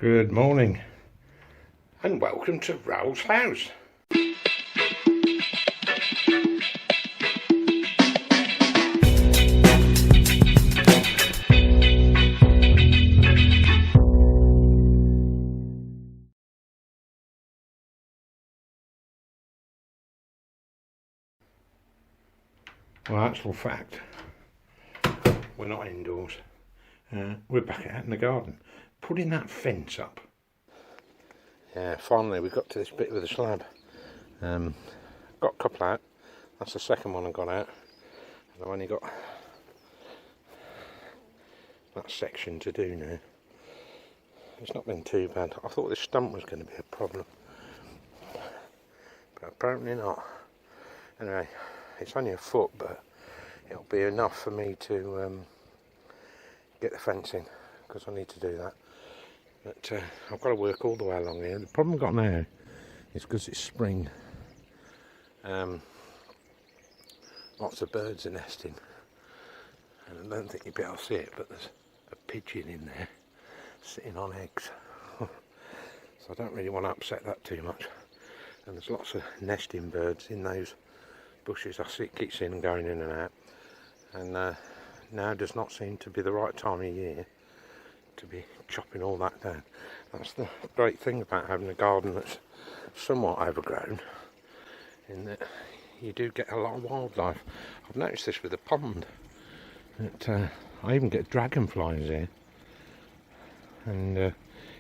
Good morning and welcome to Raoul's house. Well, actual fact, we're not indoors. We're back out in the garden, putting that fence up. Yeah, finally we got to this bit with the slab. Got a couple out. That's the second one I got out. And I've only got that section to do now. It's not been too bad. I thought this stump was going to be a problem, but apparently not. Anyway, it's only a foot, but it'll be enough for me to get the fence in, because I need to do that. But I've got to work all the way along here. The problem I've got now is because it's spring, lots of birds are nesting, and I don't think you'll be able to see it, but there's a pigeon in there sitting on eggs. So I don't really want to upset that too much. And there's lots of nesting birds in those bushes. I keep seeing them going in and out, and now does not seem to be the right time of year to be chopping all that down. That's the great thing about having a garden that's somewhat overgrown, in that you do get a lot of wildlife. I've noticed this with the pond, that I even get dragonflies here, and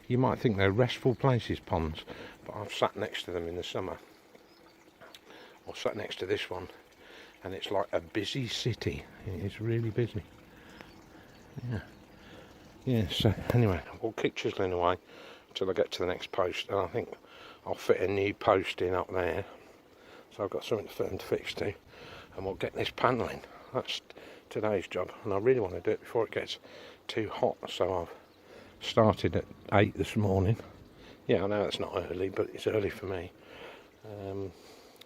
you might think they're restful places, ponds, but I've sat next to them in the summer, or sat next to this one, and it's like a busy city. It's really busy. Yeah, so anyway, we'll keep chiseling away until I get to the next post, and I think I'll fit a new post in up there, so I've got something to fit and to fix to, and we'll get this panelling. That's today's job, and I really want to do it before it gets too hot, so I've started at 8 this morning. Yeah, I know it's not early, but it's early for me,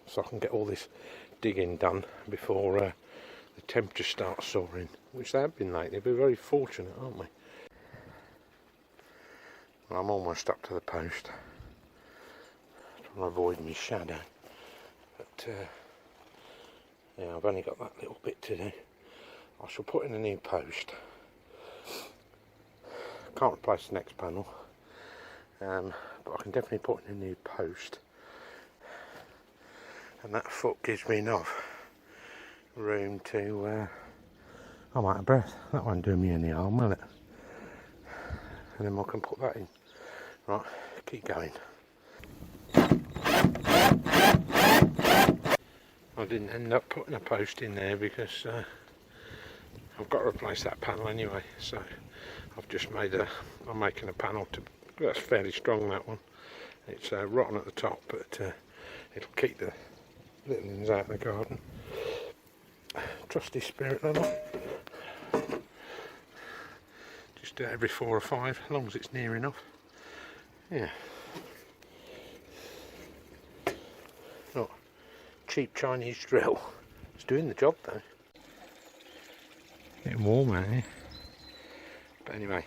so I can get all this digging done before the temperature starts soaring, which they have been lately. We're very fortunate, aren't we? Well, I'm almost up to the post, trying to avoid my shadow, but yeah, I've only got that little bit to do. I shall put in a new post. Can't replace the next panel, but I can definitely put in a new post, and that foot gives me enough room to I'm out of breath. That won't do me any harm, will it? And then I can put that in. Right, keep going. I didn't end up putting a post in there because I've got to replace that panel anyway, so I've just I'm making a panel that's fairly strong, that one. It's rotten at the top, but it'll keep the little ones out of the garden. Trusty spirit level. Just do it every 4 or 5, as long as it's near enough. Yeah. Not cheap Chinese drill. It's doing the job though. Getting warm out here. But anyway,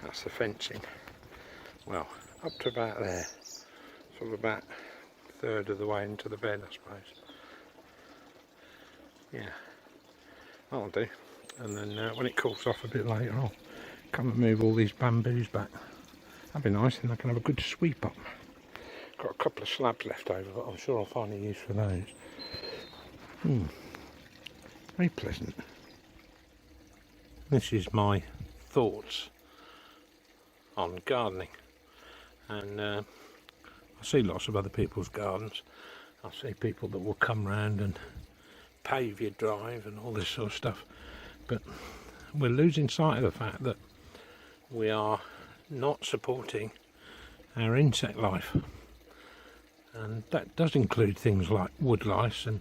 that's the fencing. Well, up to about there. Sort of about a third of the way into the bed, I suppose. Yeah, that'll do. And then when it cools off a bit later, I'll come and move all these bamboos back. That'd be nice, and I can have a good sweep up. Got a couple of slabs left over, but I'm sure I'll find a use for those. Very pleasant. This is my thoughts on gardening, and I see lots of other people's gardens. I see people that will come round and pave your drive and all this sort of stuff, but we're losing sight of the fact that we are not supporting our insect life, and that does include things like wood lice and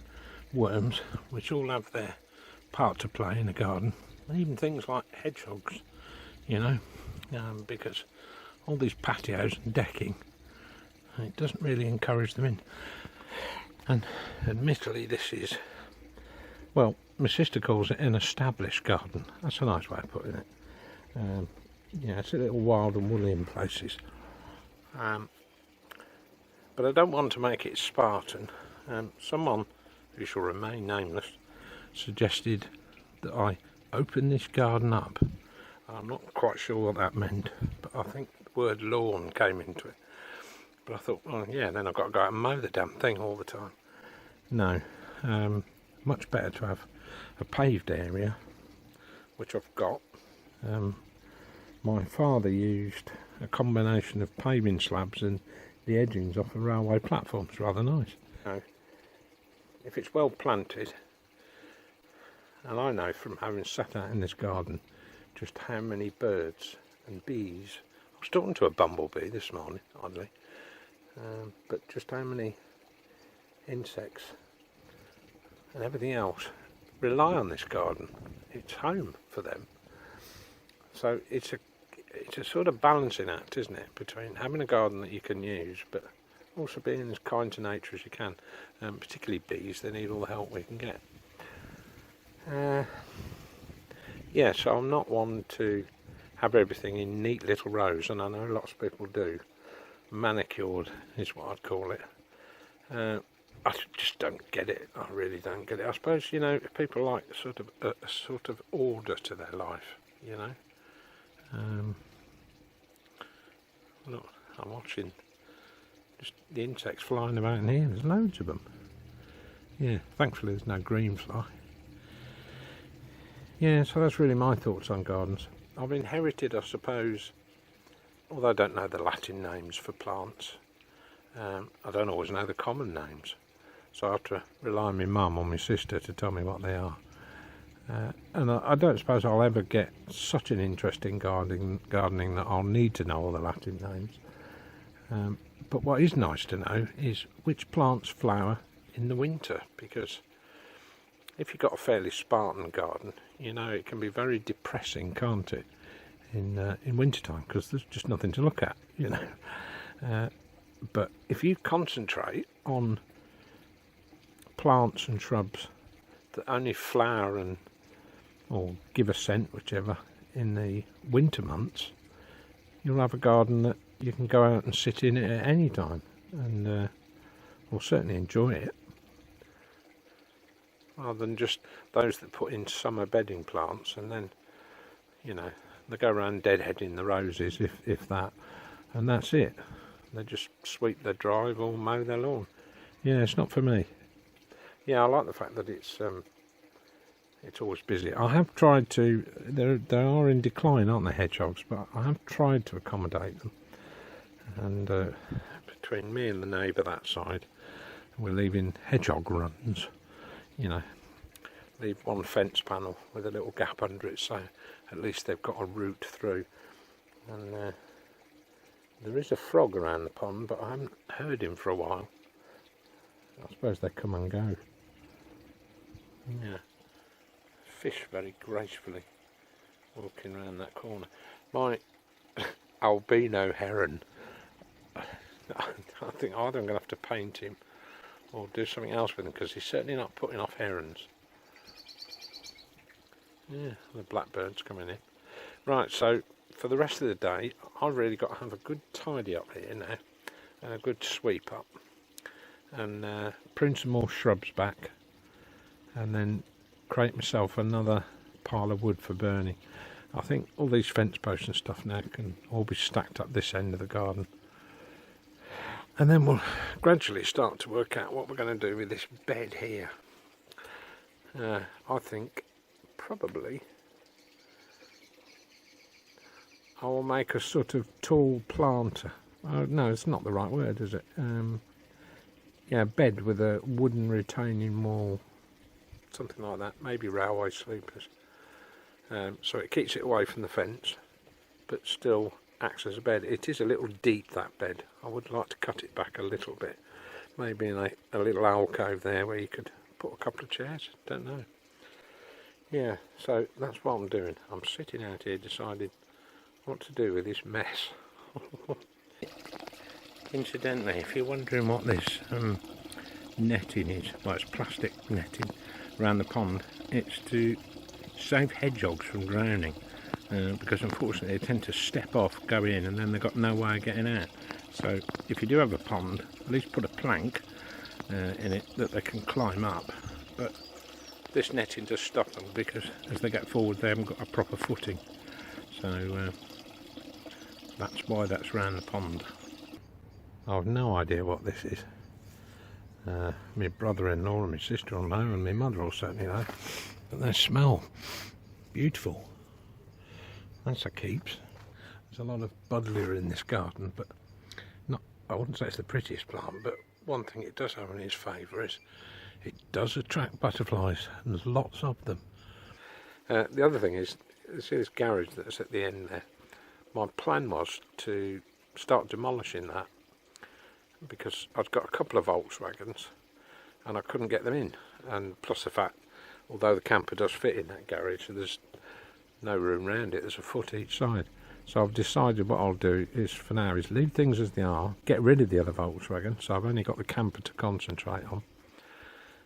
worms, which all have their part to play in a garden, and even things like hedgehogs, you know, because all these patios and decking, it doesn't really encourage them in. And admittedly, this is, well, my sister calls it an established garden. That's a nice way of putting it. Yeah, it's a little wild and woolly in places. But I don't want to make it Spartan. Someone, who shall remain nameless, suggested that I open this garden up. I'm not quite sure what that meant, but I think the word lawn came into it. But I thought, well, yeah, then I've got to go out and mow the damn thing all the time. No, much better to have a paved area, which I've got. My father used a combination of paving slabs and the edgings off of railway platforms. Rather nice. So, if it's well planted, and I know from having sat out in this garden just how many birds and bees. I was talking to a bumblebee this morning, oddly, but just how many insects and everything else rely on this garden. It's home for them. So it's a sort of balancing act, isn't it, between having a garden that you can use, but also being as kind to nature as you can. Particularly bees, they need all the help we can get. Yeah, so I'm not one to have everything in neat little rows, and I know lots of people do. Manicured is what I'd call it. I just don't get it. I really don't get it. I suppose, you know, people like a sort of order to their life, you know. Look, I'm watching just the insects flying about in here. There's loads of them. Yeah, thankfully there's no green fly. Yeah, so that's really my thoughts on gardens. I've inherited, I suppose, although I don't know the Latin names for plants, I don't always know the common names. So I have to rely on my mum or my sister to tell me what they are. And I don't suppose I'll ever get such an interest in gardening that I'll need to know all the Latin names. But what is nice to know is which plants flower in the winter, because if you've got a fairly Spartan garden, you know it can be very depressing, can't it, in wintertime, because there's just nothing to look at, you know. But if you concentrate on plants and shrubs that only flower or give a scent, whichever, in the winter months, you'll have a garden that you can go out and sit in it at any time, and will certainly enjoy it, rather than just those that put in summer bedding plants and then, you know, they go around deadheading the roses, if that, and that's it. They just sweep their drive or mow their lawn. Yeah, it's not for me. Yeah, I like the fact that it's always busy. I have tried to. They are in decline, aren't they, hedgehogs? But I have tried to accommodate them. And between me and the neighbour that side, we're leaving hedgehog runs. You know, leave one fence panel with a little gap under it, so at least they've got a route through. And there is a frog around the pond, but I haven't heard him for a while. I suppose they come and go. Yeah. Fish very gracefully walking around that corner. My albino heron, I think either I'm going to have to paint him or do something else with him, because he's certainly not putting off herons. Yeah, the blackbird's coming in. Right, so for the rest of the day, I've really got to have a good tidy up here now, and a good sweep up, and prune some more shrubs back, and then create myself another pile of wood for burning. I think all these fence posts and stuff now can all be stacked up this end of the garden, and then we'll gradually start to work out what we're going to do with this bed here. I think probably I will make a sort of tall planter. No, it's not the right word, is it? Yeah, bed with a wooden retaining wall, something like that, maybe railway sleepers. So it keeps it away from the fence, but still acts as a bed. It is a little deep, that bed. I would like to cut it back a little bit, maybe in a little alcove there where you could put a couple of chairs, don't know. Yeah, so that's what I'm doing. I'm sitting out here deciding what to do with this mess. Incidentally, if you're wondering what this netting is, well, it's plastic netting around the pond. It's to save hedgehogs from drowning. because unfortunately they tend to step off, go in, and then they've got no way of getting out. So if you do have a pond, at least put a plank in it that they can climb up. But this netting does stop them, because as they get forward they haven't got a proper footing. So that's why that's round the pond. I've no idea what this is. My brother-in-law and my sister-in-law and my mother will certainly know, but they smell beautiful. That's a keeps. There's a lot of buddleia in this garden, but not, I wouldn't say it's the prettiest plant, but one thing it does have in its favour is it does attract butterflies, and there's lots of them. The other thing is, you see this garage that's at the end there? My plan was to start demolishing that, because I'd got a couple of Volkswagens and I couldn't get them in, and plus the fact, although the camper does fit in that garage, there's no room around it, there's a foot each side. So I've decided what I'll do is, for now, is leave things as they are, get rid of the other Volkswagen, so I've only got the camper to concentrate on,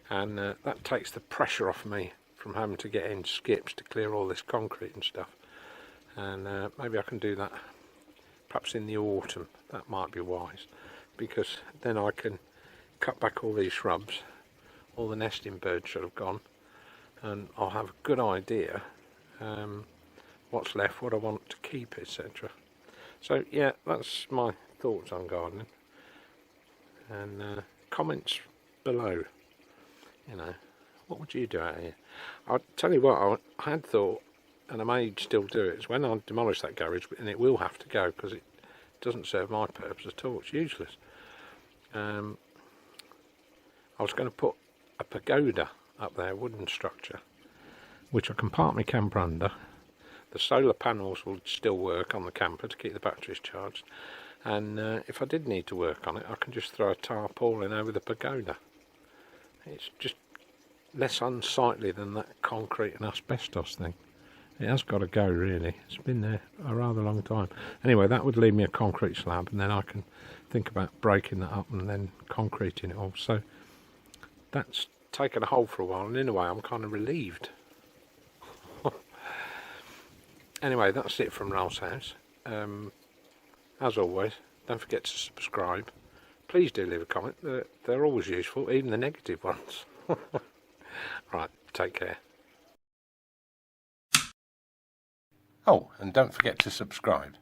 and that takes the pressure off me from having to get in skips to clear all this concrete and stuff. And maybe I can do that perhaps in the autumn. That might be wise, because then I can cut back all these shrubs, all the nesting birds should have gone, and I'll have a good idea what's left, what I want to keep, etc. So yeah, that's my thoughts on gardening, and comments below, you know, what would you do out here? I'll tell you what, I had thought, and I may still do it, is when I demolish that garage, and it will have to go because it doesn't serve my purpose at all, it's useless. I was going to put a pagoda up there, wooden structure, which I can park my camper under. The solar panels will still work on the camper to keep the batteries charged, and if I did need to work on it, I can just throw a tarpaulin over the pagoda. It's just less unsightly than that concrete and asbestos thing. It has got to go, really. It's been there a rather long time. Anyway, that would leave me a concrete slab, and then I can think about breaking that up and then concreting it all. So that's taken a hold for a while, and in a way I'm kind of relieved. Anyway, that's it from Ralph's house. As always, don't forget to subscribe. Please do leave a comment. They're always useful, even the negative ones. Right, take care. Oh, and don't forget to subscribe.